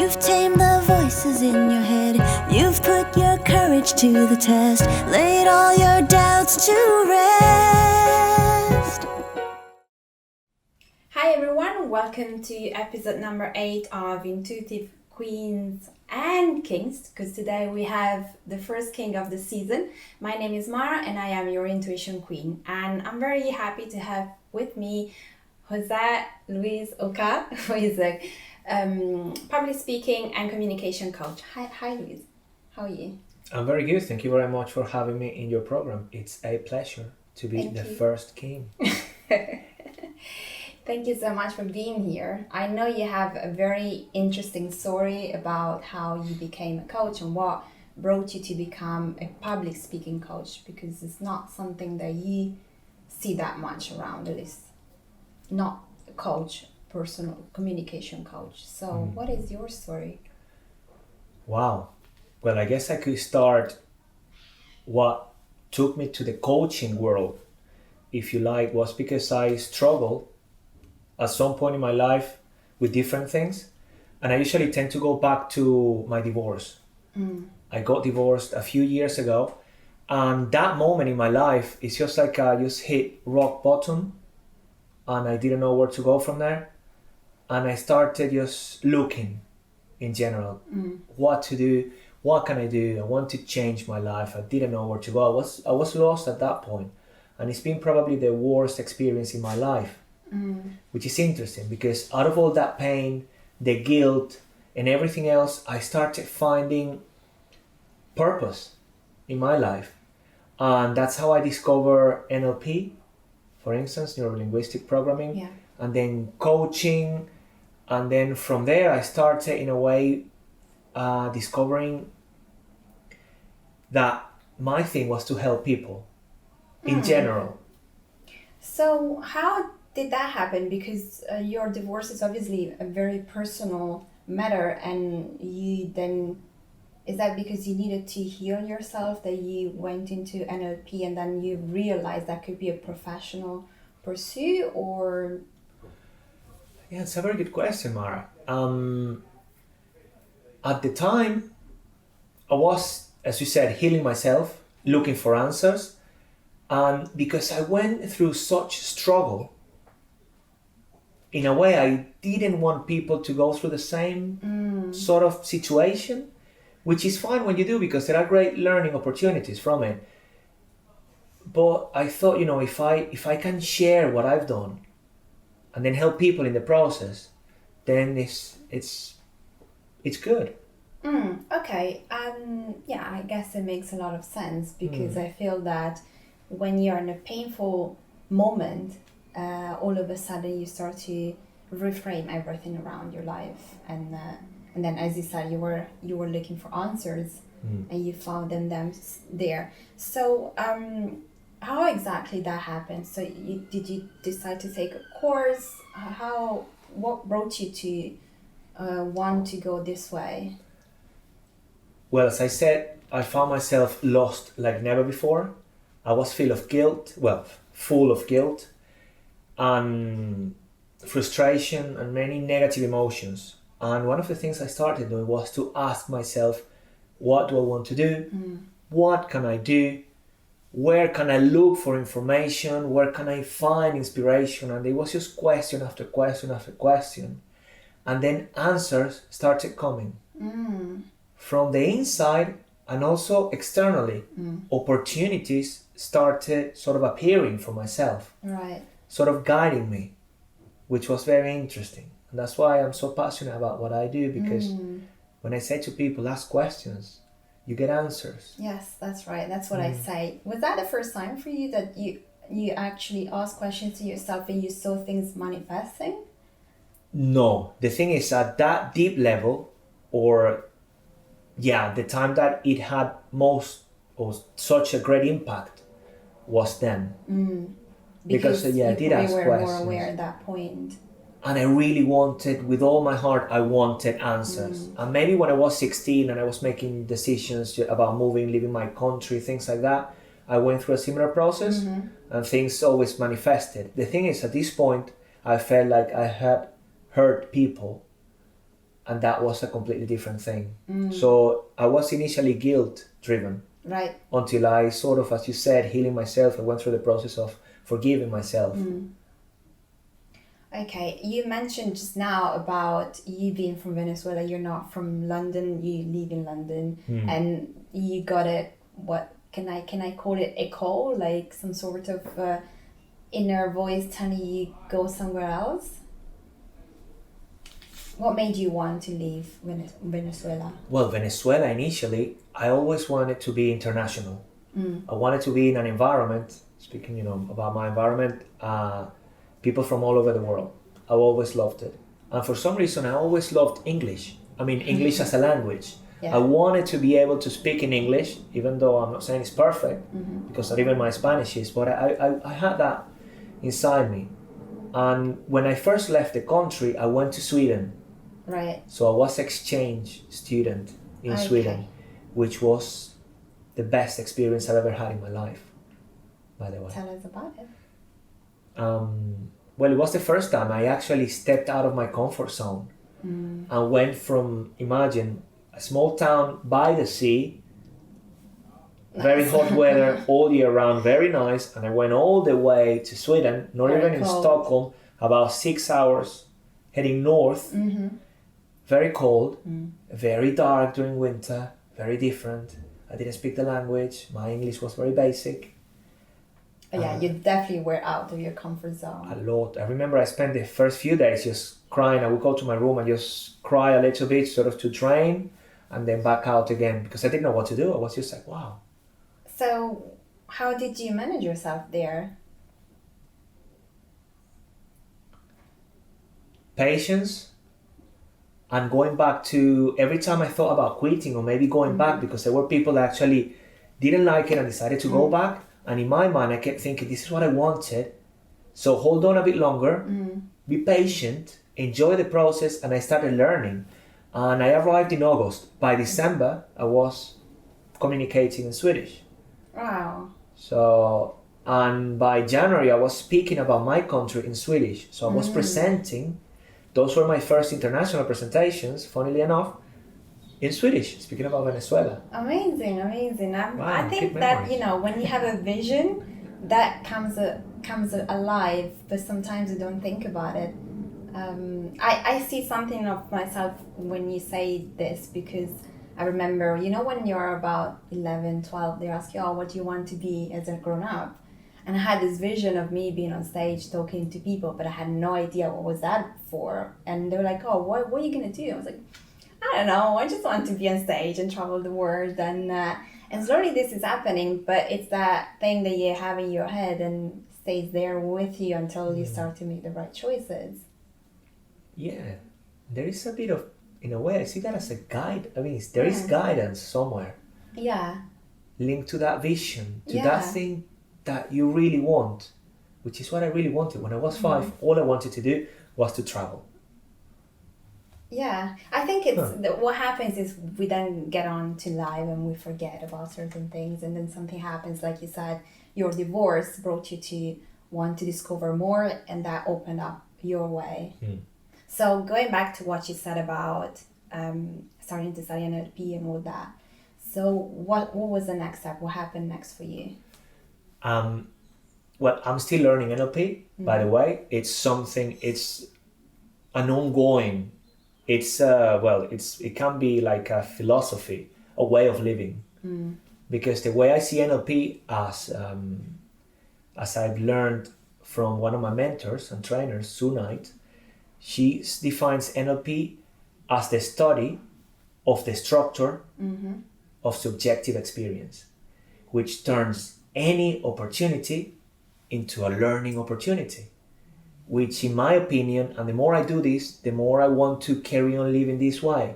You've tamed the voices in your head. You've put your courage to the test. Laid all your doubts to rest. Hi everyone, welcome to episode number 8 of Intuitive Queens and Kings, because today we have the first king of the season. My name is Mara and I am your intuition queen, and I'm very happy to have with me Luis Ucar, who is a public speaking and communication coach. Hi Luis, how are you? I'm very good. Thank you very much for having me in your program. It's a pleasure to be the first king. Thank you so much for being here. I know you have a very interesting story about how you became a coach and what brought you to become a public speaking coach, because it's not something that you see that much around, at least not a coach, personal communication coach. So what is your story? Wow. Well, I guess I could start what took me to the coaching world, if you like, was because I struggled at some point in my life with different things. And I usually tend to go back to my divorce. I got divorced a few years ago. And that moment in my life, it's just like I just hit rock bottom and I didn't know where to go from there. And I started just looking in general, what to do, what can I do? I want to change my life. I didn't know where to go. I was lost at that point. And it's been probably the worst experience in my life. Which is interesting because out of all that pain, the guilt and everything else, I started finding purpose in my life. And that's how I discovered NLP, for instance, neuro-linguistic programming, and then coaching. And then from there, I started in a way discovering that my thing was to help people in general. So how did that happen? Because your divorce is obviously a very personal matter, and you then, is that because you needed to heal yourself that you went into NLP and then you realized that could be a professional pursuit, or? Yeah, it's a very good question, Mara. At the time, I was, as you said, healing myself, looking for answers, and because I went through such struggle, in a way, I didn't want people to go through the same sort of situation, which is fine when you do because there are great learning opportunities from it. But I thought, if I can share what I've done and then help people in the process, then it's good. Okay, yeah, I guess it makes a lot of sense because I feel that when you're in a painful moment, all of a sudden you start to reframe everything around your life, and then, as you said, you were looking for answers, and you found them there. So how exactly that happened? So did you decide to take a course? What brought you to want to go this way? Well, as I said, I found myself lost like never before. I was full of guilt and frustration and many negative emotions. And one of the things I started doing was to ask myself, what do I want to do? What can I do? Where can I look for information? Where can I find inspiration? And it was just question after question after question. And then answers started coming from the inside and also externally. Opportunities started sort of appearing for myself. Right. Sort of guiding me, which was very interesting. And that's why I'm so passionate about what I do, because when I say to people, ask questions, you get answers. Yes, that's right. That's what I say. Was that the first time for you that you actually asked questions to yourself and you saw things manifesting? No, the thing is at that deep level, the time that it had such a great impact was then. Because I did ask questions. You were more aware at that point. And I really wanted, with all my heart, I wanted answers. And maybe when I was 16 and I was making decisions about moving, leaving my country, things like that, I went through a similar process and things always manifested. The thing is, at this point, I felt like I had hurt people and that was a completely different thing. So I was initially guilt driven, Right. until I sort of, as you said, healing myself and went through the process of forgiving myself. Okay, you mentioned just now about you being from Venezuela. You're not from London. You live in London, and you got it. What can I call it? Echo, like some sort of inner voice telling you go somewhere else. What made you want to leave Venezuela? Well, Venezuela initially, I always wanted to be international. I wanted to be in an environment, speaking, about my environment, people from all over the world. I always loved it. And for some reason, I always loved English. I mean, English as a language. Yeah. I wanted to be able to speak in English, even though I'm not saying it's perfect, because not even my Spanish is, but I had that inside me. And when I first left the country, I went to Sweden. Right. So I was exchange student in Sweden, which was the best experience I've ever had in my life, by the way. Tell us about it. Well, it was the first time I actually stepped out of my comfort zone and went from, imagine, a small town by the sea, very hot weather all year round, very nice, and I went all the way to Sweden, not Very even in cold. Stockholm, about 6 hours heading north. Very cold, very dark during winter, very different. I didn't speak the language. My English was very basic. Yeah, you definitely were out of your comfort zone. A lot. I remember I spent the first few days just crying. I would go to my room and just cry a little bit, sort of to drain, and then back out again because I didn't know what to do. I was just like, wow. So, how did you manage yourself there? Patience. And going back to every time I thought about quitting or maybe going back, because there were people that actually didn't like it and decided to go back. And in my mind, I kept thinking, this is what I wanted. So hold on a bit longer, be patient, enjoy the process. And I started learning. And I arrived in August. By December, I was communicating in Swedish. Wow. So, and by January, I was speaking about my country in Swedish. So I was presenting. Those were my first international presentations, funnily enough, in Swedish, speaking about Venezuela. Amazing, amazing. I Wow, think good that, memories. when you have a vision, that comes alive, but sometimes you don't think about it. I see something of myself when you say this, because I remember, when you're about 11, 12, they ask you, oh, what do you want to be as a grown-up? And I had this vision of me being on stage talking to people, but I had no idea what was that for. And they were like, oh, what are you going to do? I was like, I don't know. I just want to be on stage and travel the world. And slowly this is happening, but it's that thing that you have in your head and stays there with you until you start to make the right choices. Yeah, there is a bit of, in a way, I see that as a guide. I mean, there is guidance somewhere Yeah. linked to that vision, to Yeah. that thing that you really want, which is what I really wanted. When I was 5, all I wanted to do was to travel. Yeah, I think what happens is we then get on to life and we forget about certain things, and then something happens, like you said, your divorce brought you to want to discover more, and that opened up your way. So going back to what you said about starting to study NLP and all that, so what was the next step? What happened next for you? Well, I'm still learning NLP, by the way. It's an ongoing. It can be like a philosophy, a way of living. Because the way I see NLP as I've learned from one of my mentors and trainers, Sue Knight, she defines NLP as the study of the structure of subjective experience, which turns any opportunity into a learning opportunity. Which, in my opinion, and the more I do this, the more I want to carry on living this way.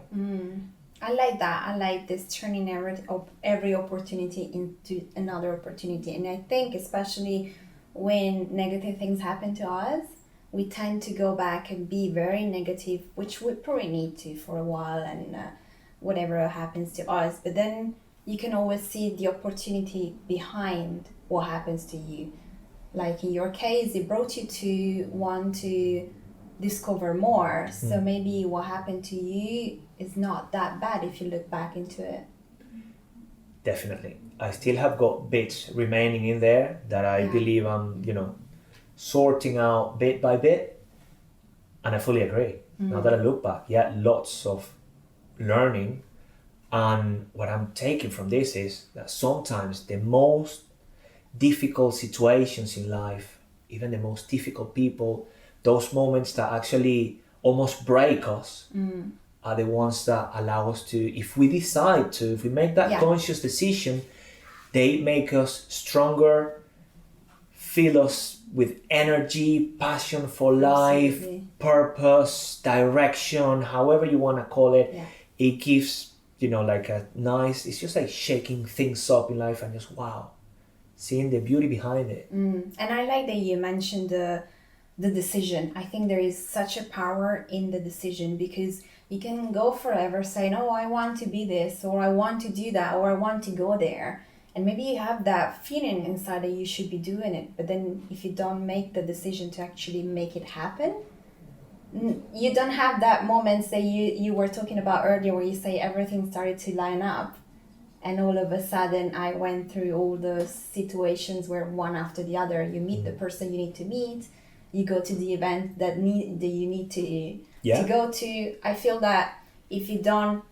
I like that. I like this turning every opportunity into another opportunity. And I think especially when negative things happen to us, we tend to go back and be very negative, which we probably need to for a while, and whatever happens to us. But then you can always see the opportunity behind what happens to you. Like in your case, it brought you to want to discover more. So maybe what happened to you is not that bad if you look back into it. Definitely. I still have got bits remaining in there that I believe I'm, sorting out bit by bit. And I fully agree. Now that I look back, lots of learning. And what I'm taking from this is that sometimes the most difficult situations in life, even the most difficult people, those moments that actually almost break us, are the ones that allow us to, if we decide to, if we make that conscious decision, they make us stronger, fill us with energy, passion for life, purpose, direction, however you want to call it. It gives, like a nice, it's just like shaking things up in life and just, wow, seeing the beauty behind it. And I like that you mentioned the decision. I think there is such a power in the decision, because you can go forever saying, oh, I want to be this, or I want to do that, or I want to go there. And maybe you have that feeling inside that you should be doing it. But then if you don't make the decision to actually make it happen, you don't have that moments that you were talking about earlier where you say everything started to line up. And all of a sudden I went through all those situations where one after the other, you meet the person you need to meet, you go to the event that you need to go to. I feel that if you don't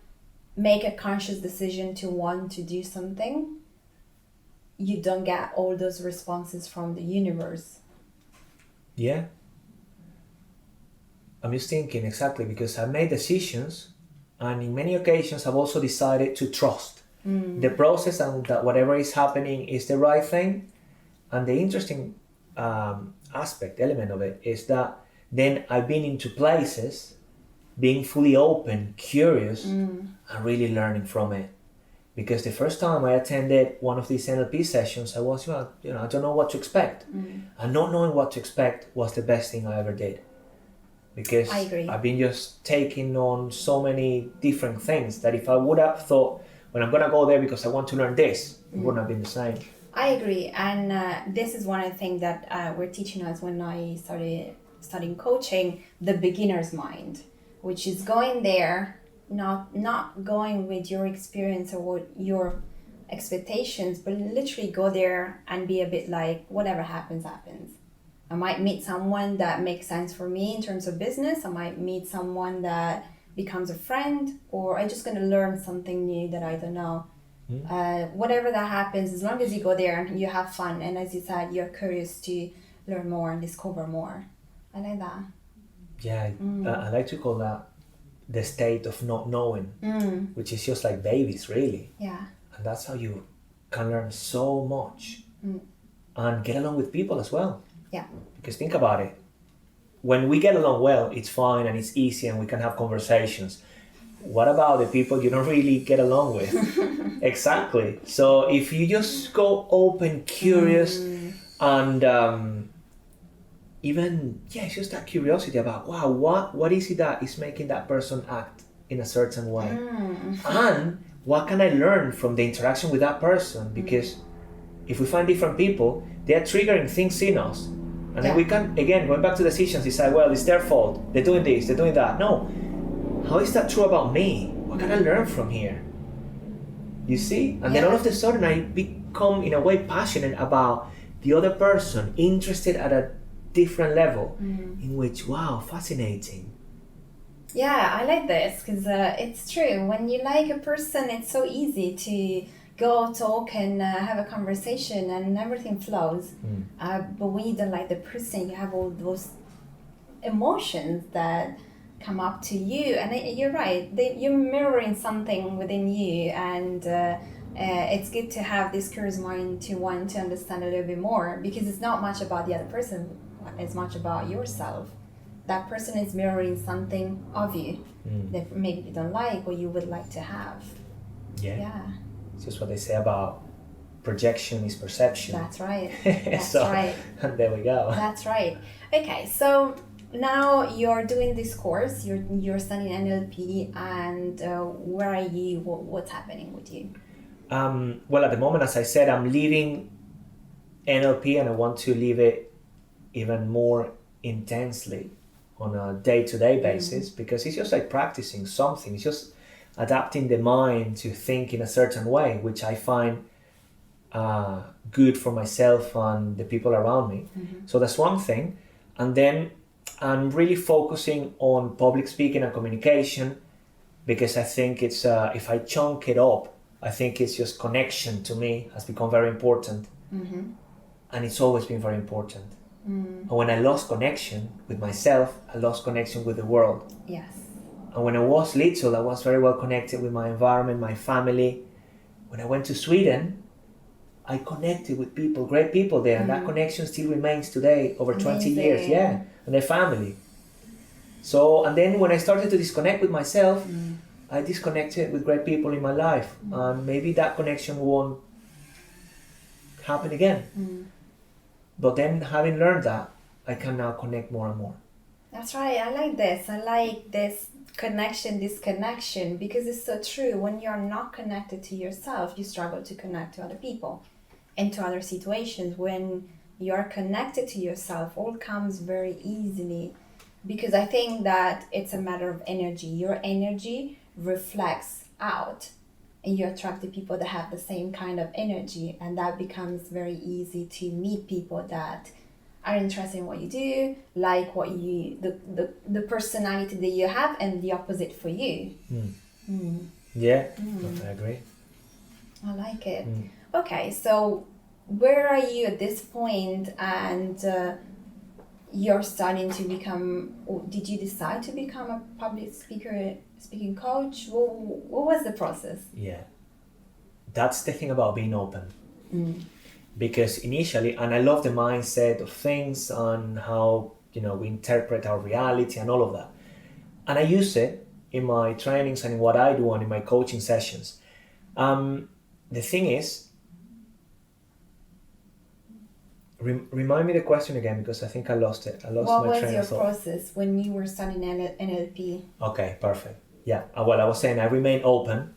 make a conscious decision to want to do something, you don't get all those responses from the universe. Yeah. I'm just thinking exactly, because I made decisions, and in many occasions I've also decided to trust the process and that whatever is happening is the right thing. And the interesting element of it is that then I've been into places being fully open, curious, and really learning from it. Because the first time I attended one of these NLP sessions, I was, I don't know what to expect. And not knowing what to expect was the best thing I ever did. Because I agree. I've been just taking on so many different things that if I would have thought, when I'm going to go there because I want to learn this, it wouldn't have been the same. I agree. And this is one of the things that we're teaching us when I started studying coaching, the beginner's mind, which is going there, not going with your experience or what your expectations, but literally go there and be a bit like, whatever happens, happens. I might meet someone that makes sense for me in terms of business. I might meet someone that becomes a friend, or I'm just going to learn something new that I don't know. Whatever that happens, as long as you go there and you have fun, and as you said, you're curious to learn more and discover more. I like that. Yeah, I like to call that the state of not knowing, which is just like babies, really. Yeah. And that's how you can learn so much and get along with people as well. Yeah. Because think about it. When we get along well, it's fine and it's easy and we can have conversations. What about the people you don't really get along with? Exactly. So if you just go open, curious, and even, it's just that curiosity about, wow, what is it that is making that person act in a certain way? And what can I learn from the interaction with that person? Because if we find different people, they are triggering things in us. And then we can, again, going back to decisions, decide, well, it's their fault. They're doing this, they're doing that. No. How is that true about me? What can I learn from here? You see? And then all of a sudden I become, in a way, passionate about the other person, interested at a different level, in which, wow, fascinating. Yeah, I like this, because it's true. When you like a person, it's so easy to go talk and have a conversation and everything flows. But when you don't like the person, you have all those emotions that come up to you, and you're right, you're mirroring something within you, and it's good to have this curious mind to want to understand a little bit more, because it's not much about the other person, as much about yourself. That person is mirroring something of you that maybe you don't like or you would like to have. Yeah. It's just what they say about projection is perception. That's right. That's right. And there we go. That's right. Okay, so now you're doing this course, you're studying NLP, and where are you? What's happening with you? Well, at the moment, as I said, I'm leaving NLP and I want to leave it even more intensely. on a day-to-day basis, because it's just like practicing something. It's just adapting the mind to think in a certain way, which I find good for myself and the people around me. So that's one thing. And then I'm really focusing on public speaking and communication, because I think it's if I chunk it up, I think it's just connection to me has become very important, and it's always been very important. And when I lost connection with myself, I lost connection with the world. Yes. And when I was little, I was very well connected with my environment, my family. When I went to Sweden, I connected with people, great people there, and that connection still remains today, over 20 years, yeah, and their family. So, and then when I started to disconnect with myself, I disconnected with great people in my life, and maybe that connection won't happen again. But then, having learned that, I can now connect more and more. That's right. I like this. I like this disconnection, because it's so true. When you're not connected to yourself, you struggle to connect to other people and to other situations. When you're connected to yourself, all comes very easily, because I think that it's a matter of energy. Your energy reflects out, and you attract the people that have the same kind of energy, and that becomes very easy to meet people that are interested in what you do, like what you the personality that you have, and the opposite for you. Yeah, I agree. I like it. Okay, so where are you at this point, and you're starting to become, or did you decide to become a public speaking coach? What was the process? Yeah, that's the thing about being open. Because initially, and I love the mindset of things and how, you know, we interpret our reality and all of that, and I use it in my trainings and in what I do and in my coaching sessions. The thing is, remind me the question again, because I think I lost it. I lost my train of thought. What was your process when you were studying NLP? Okay, perfect. Yeah, well, I was saying I remain open,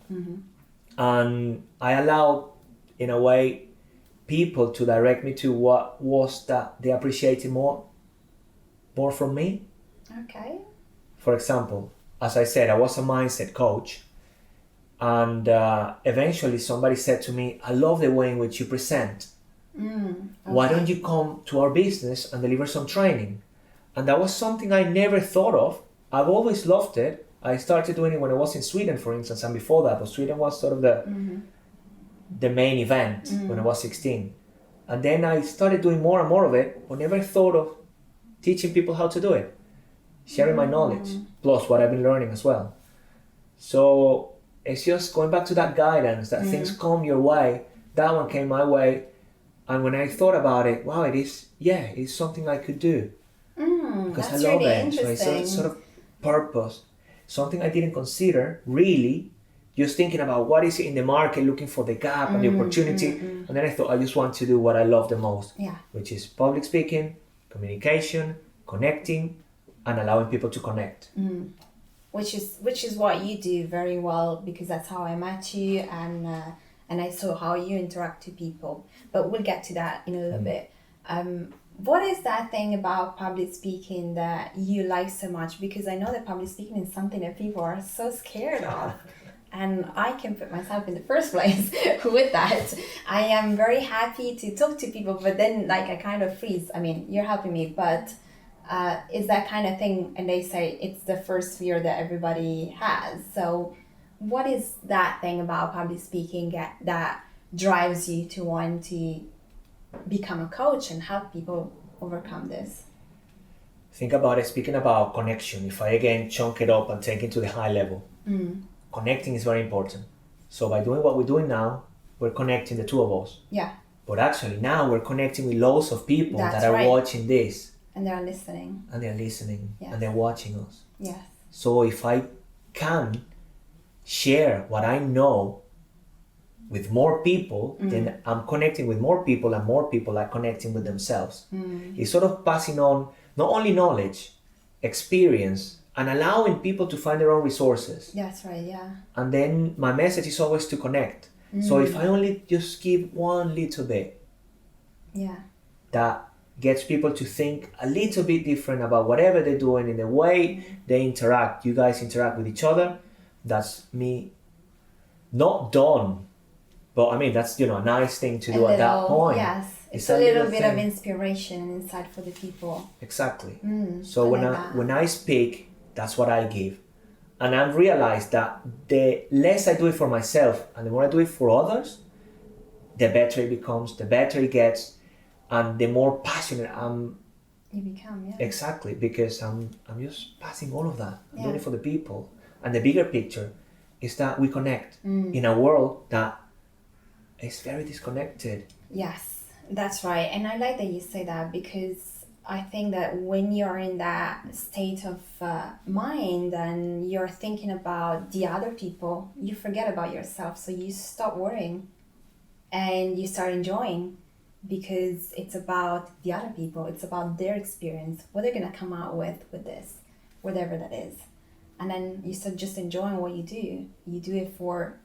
and I allow, in a way, people to direct me to what was that they appreciated more from me. Okay. For example, as I said, I was a mindset coach, and eventually somebody said to me, I love the way in which you present. Okay. Why don't you come to our business and deliver some training? And that was something I never thought of. I've always loved it. I started doing it when I was in Sweden, for instance, and before that, but Sweden was sort of the main event when I was 16. And then I started doing more and more of it, but never thought of teaching people how to do it, sharing my knowledge, plus what I've been learning as well. So it's just going back to that guidance, that things come your way. That one came my way. And when I thought about it, wow, it's something I could do. Because I love really it. So it's sort of purpose. Something I didn't consider, really. Just thinking about what is it in the market, looking for the gap and the opportunity. And then I thought, I just want to do what I love the most, which is public speaking, communication, connecting, and allowing people to connect. Which is what you do very well, because that's how I met you, and I saw how you interact to people. But we'll get to that in a little bit. What is that thing about public speaking that you like so much? Because I know that public speaking is something that people are so scared of. And I can put myself in the first place with that. I am very happy to talk to people, but then like I kind of freeze. I mean, you're helping me, but it's that kind of thing. And they say it's the first fear that everybody has. So what is that thing about public speaking that drives you to want to become a coach and help people overcome this? Think about it, speaking about connection. If I again chunk it up and take it to the high level. Connecting is very important. So by doing what we're doing now, we're connecting the two of us. Yeah. But actually now we're connecting with loads of people that are watching this. And they're listening. And they're listening. Yes. And they're watching us. Yes. So if I can share what I know with more people, then I'm connecting with more people, and more people are connecting with themselves. It's sort of passing on not only knowledge, experience, and allowing people to find their own resources. That's right, yeah. And then my message is always to connect. So if I only just give one little bit, that gets people to think a little bit different about whatever they're doing in the way they interact. You guys interact with each other. That's me. Not done, but I mean that's a nice thing to do at that point. Yes, it's a little bit of inspiration inside for the people. Exactly. So when I speak, that's what I give, and I've realized that the less I do it for myself and the more I do it for others, the better it becomes, the better it gets, and the more passionate you become. Yeah. Exactly, because I'm just passing all of that. I'm doing it for the people, and the bigger picture is that we connect in a world that is very disconnected. Yes, that's right. And I like that you say that, because I think that when you're in that state of mind and you're thinking about the other people, you forget about yourself. So you stop worrying and you start enjoying, because it's about the other people. It's about their experience, what they're going to come out with this, whatever that is. And then you start just enjoying what you do. You do it for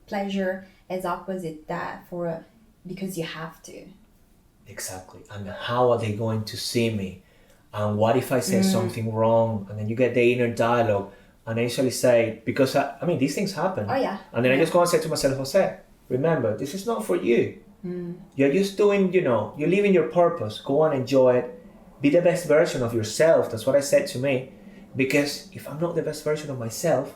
pleasure, as opposite that because you have to. Exactly. And how are they going to see me? And what if I say something wrong? And then you get the inner dialogue, and I usually say, because I mean these things happen. Oh yeah. And then I just go and say to myself, Jose, remember, this is not for you. You're just doing, you're living your purpose. Go and enjoy it. Be the best version of yourself. That's what I said to me. Because if I'm not the best version of myself,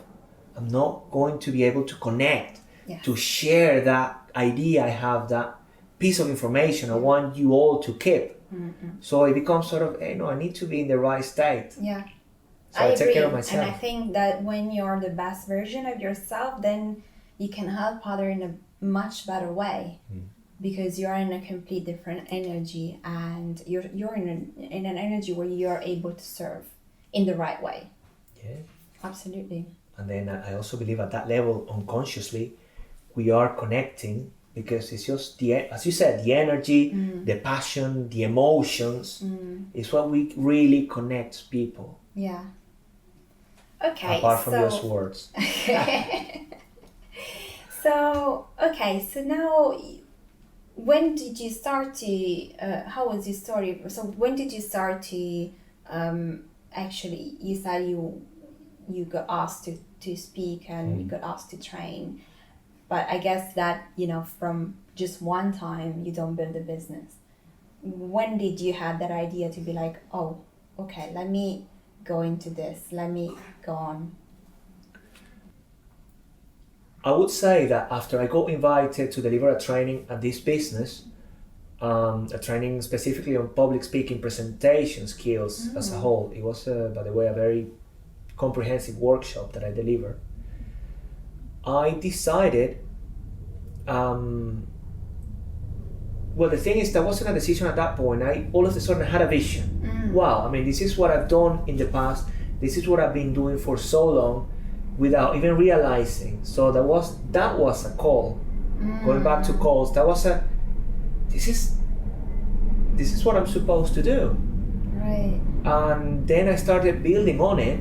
I'm not going to be able to connect, to share that idea I have, that piece of information I want you all to keep. So it becomes sort of, I need to be in the right state. Yeah. So I take care of myself. And I think that when you're the best version of yourself, then you can help others in a much better way. Because you're in a complete different energy, and you're in an energy where you're able to serve in the right way. Yeah. Absolutely. And then I also believe at that level, unconsciously, we are connecting, because it's just as you said, the energy, the passion, the emotions is what we really connects people. Yeah. Okay. Apart from just words. So now, when did you start to, how was your story? So when did you start to, actually, you said you got asked to speak and you got asked to train, but I guess that, from just one time, you don't build a business. When did you have that idea to be like, oh, okay, let me go into this, let me go on? I would say that after I got invited to deliver a training at this business, a training specifically on public speaking, presentation skills as a whole. It was, by the way, a very comprehensive workshop that I delivered. I decided, well, the thing is, that wasn't a decision at that point. I all of a sudden had a vision. Wow, I mean, this is what I've done in the past. This is what I've been doing for so long, without even realizing. So that was a call. Going back to calls, that was this is what I'm supposed to do. Right. And then I started building on it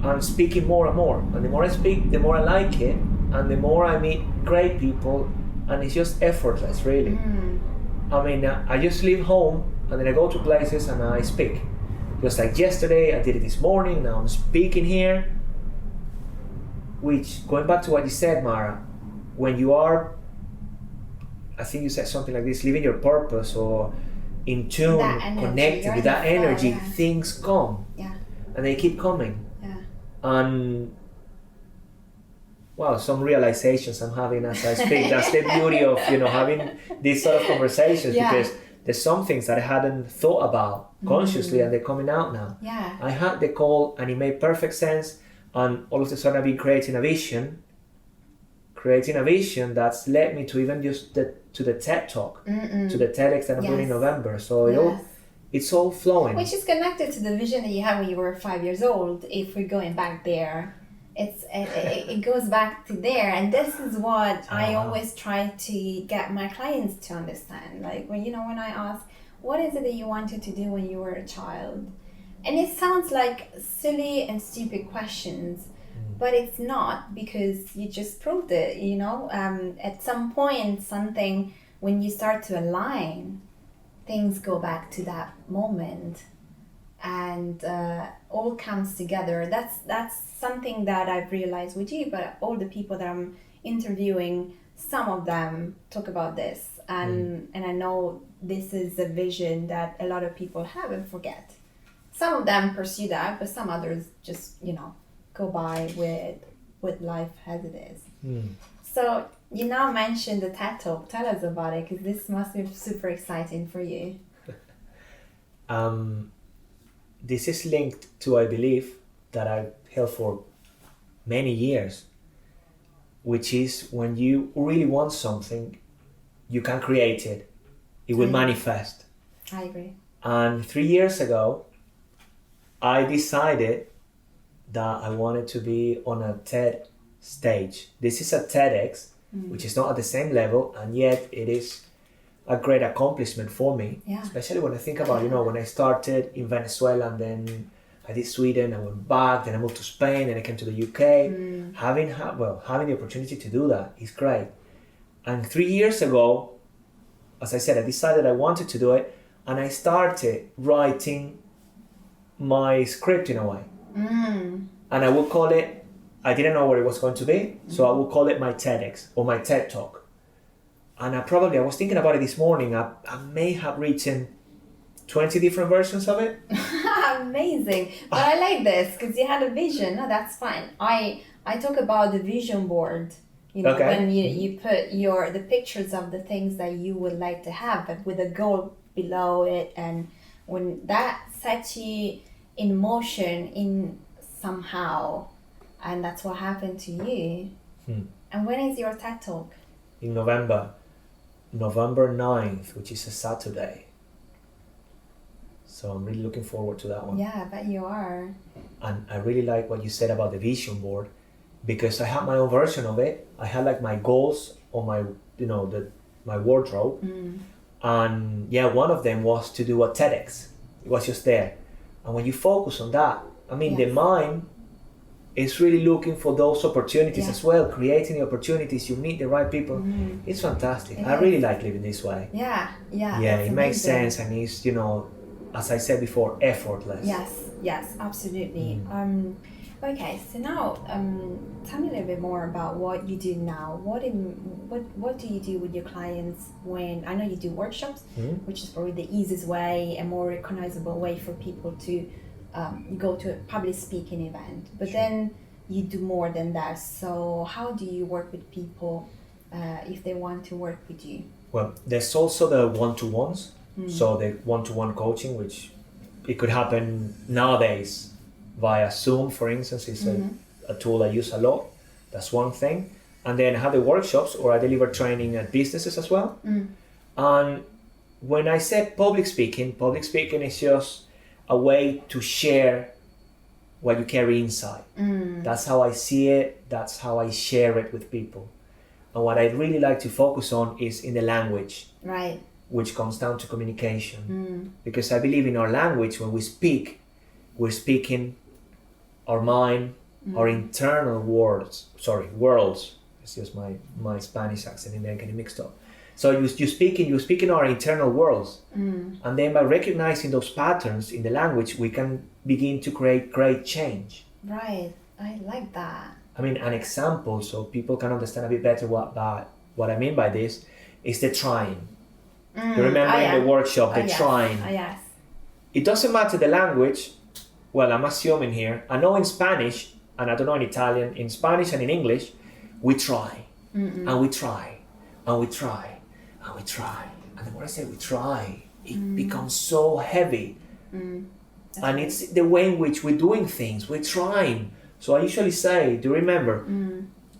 and speaking more and more. And the more I speak, the more I like it, and the more I meet great people, and it's just effortless, really. I mean, I just leave home and then I go to places and I speak. Just like yesterday, I did it this morning, now I'm speaking here. Which, going back to what you said, Mara, when you are, I think you said something like this, living your purpose or in tune, connected with that energy, things come. Yeah. And they keep coming. Yeah. And, wow, some realizations I'm having as I speak. That's the beauty of, having these sort of conversations, because there's some things that I hadn't thought about consciously and they're coming out now. Yeah. I had the call and it made perfect sense. And all of a sudden I've been creating a vision that's led me to even just to the TED Talk, to the TEDx that I'm doing in November. So it's all flowing. Which is connected to the vision that you had when you were 5 years old. If we're going back there, it goes back to there. And this is what I always try to get my clients to understand. Like when I ask, what is it that you wanted to do when you were a child? And it sounds like silly and stupid questions, but it's not, because you just proved it, at some point, something, when you start to align, things go back to that moment, and all comes together. That's something that I've realized with you, but all the people that I'm interviewing, some of them talk about this, and I know this is a vision that a lot of people have and forget. Some of them pursue that, but some others just go by with life as it is. So you now mentioned the TED Talk. Tell us about it, because this must be super exciting for you. This is linked to a belief that I've held for many years, which is when you really want something, you can create it. It will manifest. I agree. And 3 years ago, I decided that I wanted to be on a TED stage. This is a TEDx, which is not at the same level, and yet it is a great accomplishment for me. Yeah. Especially when I think about, when I started in Venezuela, and then I did Sweden, I went back, then I moved to Spain, and I came to the UK. Having the opportunity to do that is great. And 3 years ago, as I said, I decided I wanted to do it, and I started writing my script in a way. And I would call it, I didn't know what it was going to be, so I would call it my TEDx or my TED Talk. And I was thinking about it this morning, I may have written 20 different versions of it. Amazing. But I like this because you had a vision. No, that's fine. I talk about the vision board. Okay. When you put the pictures of the things that you would like to have, but with a goal below it, and when that sets you in motion in somehow, and that's what happened to you. And when is your TED Talk? In November 9th, which is a Saturday. So I'm really looking forward to that one. Yeah, I bet you are. And I really like what you said about the vision board, because I had my own version of it. I had like my goals on my, my wardrobe. And yeah, one of them was to do a TEDx. It was just there. And when you focus on that, the mind is really looking for those opportunities as well, creating the opportunities. You meet the right people. It's fantastic. I really like living this way. Yeah. Yeah, it makes sense, and it's, as I said before, effortless. Yes, absolutely. Okay, so now tell me a little bit more about what you do now. What do you do with your clients when, I know you do workshops, which is probably the easiest way and more recognizable way for people to go to a public speaking event, but then you do more than that. So how do you work with people if they want to work with you? Well, there's also the one-to-ones. So the one-to-one coaching, which it could happen nowadays via Zoom, for instance, is a tool I use a lot. That's one thing. And then I have the workshops, or I deliver training at businesses as well. And when I said public speaking is just a way to share what you carry inside. That's how I see it. That's how I share it with people. And what I really like to focus on is in the language. Right. Which comes down to communication. Because I believe in our language, when we speak, we're speaking our mind, our internal worlds. It's just my Spanish accent in there getting mixed up. So you speak in our internal worlds. And then by recognizing those patterns in the language, we can begin to create great change. Right, I like that. An example, so people can understand a bit better what I mean by this, is the trying. You remember in the workshop, the trying. Yes. It doesn't matter the language. Well, I'm assuming here. I know in Spanish, and I don't know in Italian, in Spanish and in English, we try. And we try. And we try. And we try. And then when I say we try, it becomes so heavy. And it's the way in which we're doing things. We're trying. So I usually say, do you remember?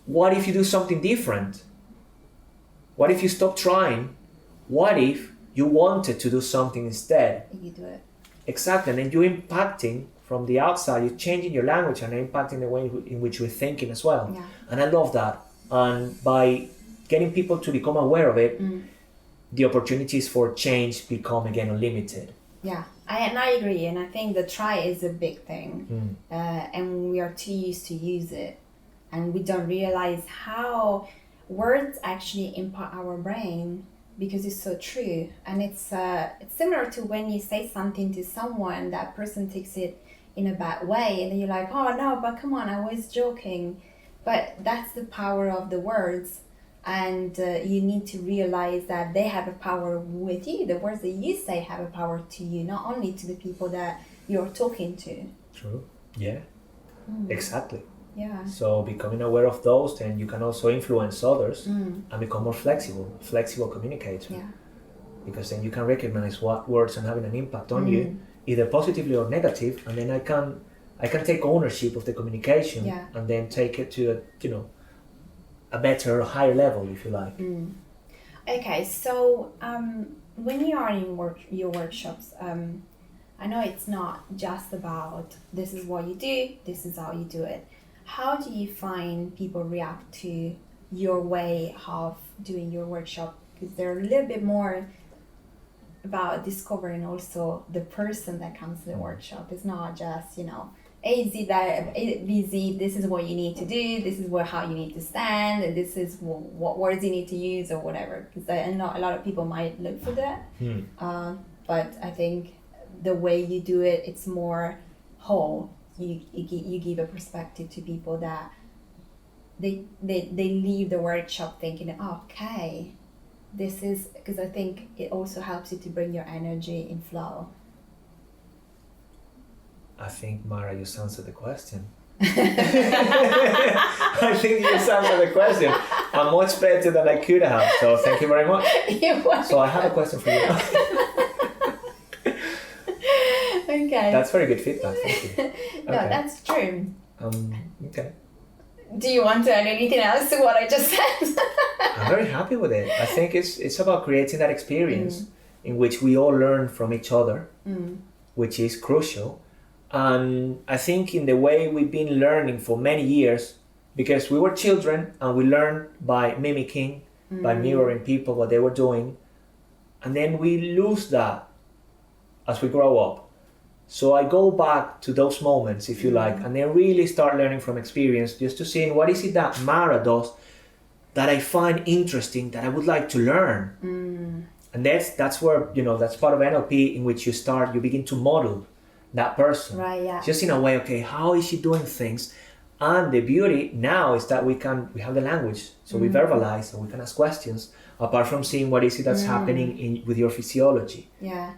What if you do something different? What if you stop trying? What if you wanted to do something instead? You do it. Exactly. And then you're impacting from the outside. You're changing your language and impacting the way in which you're thinking as well. Yeah. And I love that. And by getting people to become aware of it, the opportunities for change become again unlimited. Yeah, I agree, and I think the try is a big thing, and we are too used to use it, and we don't realize how words actually impact our brain. because it's so true, and it's similar to when you say something to someone, that person takes it in a bad way, and then you're like, oh no, but come on, I was joking. But that's the power of the words, and you need to realize that they have a power with you. The words that you say have a power to you, not only to the people that you're talking to. True. Yeah. Exactly. Yeah. So becoming aware of those, then you can also influence others and become more flexible communicator. Yeah. Because then you can recognize what words are having an impact on you, either positively or negative, and then I can take ownership of the communication and then take it to a better, higher level, if you like. Okay, so when you are in your workshops, I know it's not just about this is what you do, this is how you do it. How do you find people react to your way of doing your workshop? Because they're a little bit more about discovering also the person that comes to the workshop. It's not just, A, Z, that, A, B, Z, this is what you need to do, this is how you need to stand, and this is what words you need to use or whatever. Because I know a lot of people might look for that. But I think the way you do it, it's more whole. You give a perspective to people that they leave the workshop thinking, okay, this is, because I think it also helps you to bring your energy in flow. I think, Mara, you answered the question. I think you answered the question. I'm much better than I could have, so thank you very much. So I have a question for you. Okay. That's very good feedback, thank you. No, that's true. Okay. Do you want to add anything else to what I just said? I'm very happy with it. I think it's about creating that experience in which we all learn from each other, which is crucial. And I think in the way we've been learning for many years, because we were children and we learned by mimicking, by mirroring people, what they were doing. And then we lose that as we grow up. So I go back to those moments, if you like, and then really start learning from experience, just to see what is it that Mara does that I find interesting, that I would like to learn. And that's where, that's part of NLP, in which you begin to model that person. Right, yeah. Just in a way, okay, how is she doing things? And the beauty now is that we have the language, so we verbalize and we can ask questions, apart from seeing what is it that's happening with your physiology. Yeah.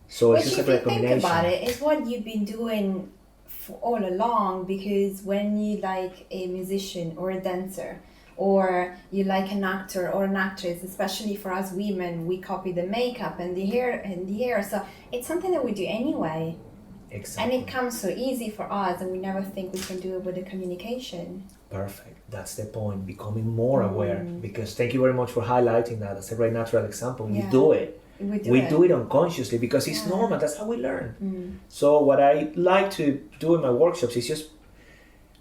So Which, it's just if a you recommendation. think about it, it's what you've been doing for all along, because when you like a musician or a dancer, or you like an actor or an actress, especially for us women, we copy the makeup and the hair. So it's something that we do anyway. Exactly. And it comes so easy for us, and we never think we can do it with the communication. Perfect. That's the point. Becoming more aware. Because thank you very much for highlighting that. That's a very natural example. You do it. We do it unconsciously because it's normal. That's how we learn. So what I like to do in my workshops is just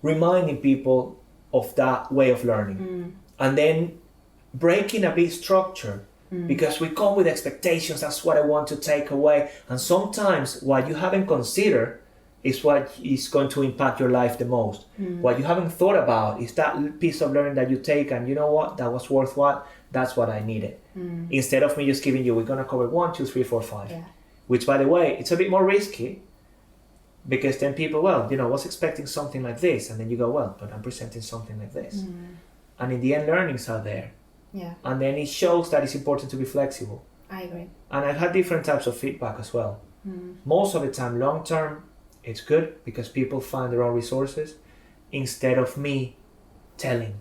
reminding people of that way of learning, and then breaking a bit structure, because we come with expectations. That's what I want to take away, and sometimes what you haven't considered is what is going to impact your life the most. What you haven't thought about is that piece of learning that you take, and you know what, that was worthwhile. That's what I needed. Instead of me just giving you, we're gonna cover 1, 2, 3, 4, 5. Yeah. Which, by the way, it's a bit more risky, because then people, was expecting something like this, and then you go, well, but I'm presenting something like this. And in the end, learnings are there. Yeah. And then it shows that it's important to be flexible. I agree. And I've had different types of feedback as well. Most of the time, long term, it's good because people find their own resources instead of me telling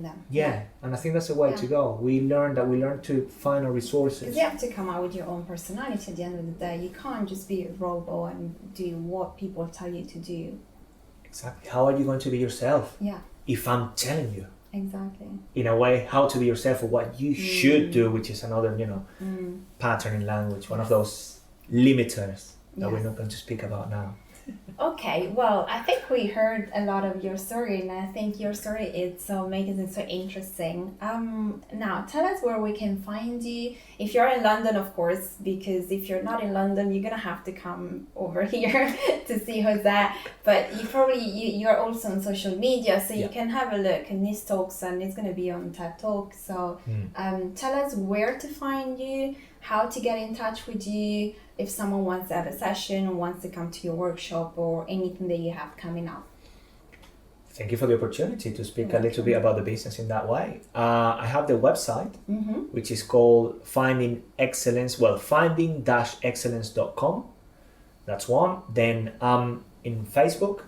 them. Yeah, and I think that's the way to go. We learn to find our resources. Because you have to come out with your own personality at the end of the day. You can't just be a robot and do what people tell you to do. Exactly. How are you going to be yourself? Yeah. If I'm telling you. Exactly. In a way, how to be yourself, or what you should do, which is another, pattern in language, one of those limiters that we're not going to speak about now. Okay, well, I think we heard a lot of your story, and I think your story is so amazing, so interesting. Now tell us where we can find you. If you're in London, of course, because if you're not in London, you're gonna have to come over here to see Jose. But you're also on social media, so you can have a look in his talks, and it's gonna be on TED Talk. So, tell us where to find you, how to get in touch with you, if someone wants to have a session, wants to come to your workshop, or anything that you have coming up. Thank you for the opportunity to speak a little bit about the business in that way. I have the website, which is called finding-excellence.com. That's one. Then I'm in Facebook,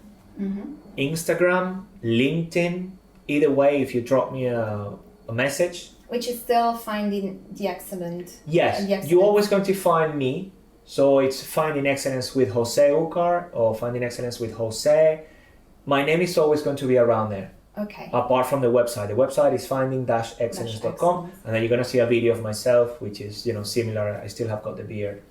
Instagram, LinkedIn. Either way, if you drop me a message. Which is still Finding the Excellent. Yes, you're always going to find me. So it's Finding Excellence with Jose Ucar or Finding Excellence with Jose. My name is always going to be around there. Okay. Apart from the website. The website is finding-excellence.com, and then you're going to see a video of myself, which is, similar. I still have got the beard.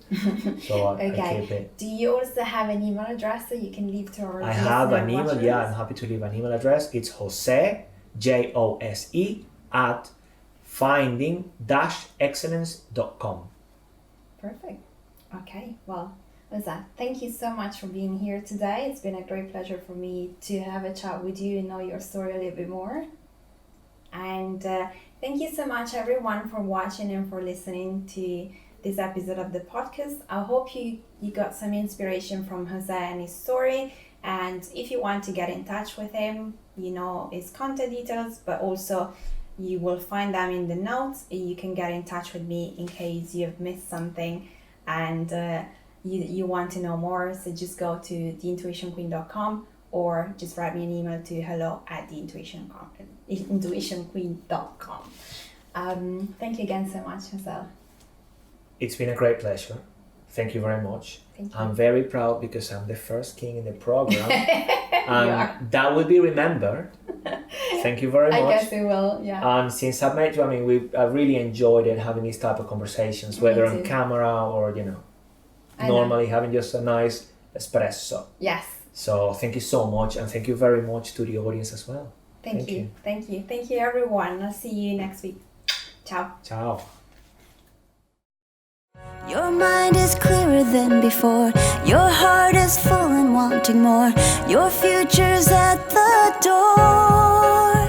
So I keep it. Do you also have an email address that you can leave to our I have an email, I'm happy to leave an email address. It's Jose, Jose, at finding-excellence.com. Perfect. Okay, well, Jose, thank you so much for being here today. It's been a great pleasure for me to have a chat with you and know your story a little bit more. And thank you so much, everyone, for watching and for listening to this episode of the podcast. I hope you got some inspiration from Jose and his story. And if you want to get in touch with him, his contact details, but also you will find them in the notes. You can get in touch with me in case you've missed something and you want to know more. So just go to theintuitionqueen.com or just write me an email to hello@theintuitionqueen.com. Thank you again so much, Jose. It's been a great pleasure. Thank you very much. Thank you. I'm very proud because I'm the first king in the program. And that will be remembered. Thank you very much. I guess it will, yeah. And since I've met you, I really enjoyed it, having these type of conversations, whether on camera or, normally having just a nice espresso. Yes. So thank you so much, and thank you very much to the audience as well. Thank you. Thank you, everyone. I'll see you next week. Ciao. Ciao. Your mind is clearer than before. Your heart is full and wanting more. Your future's at the door.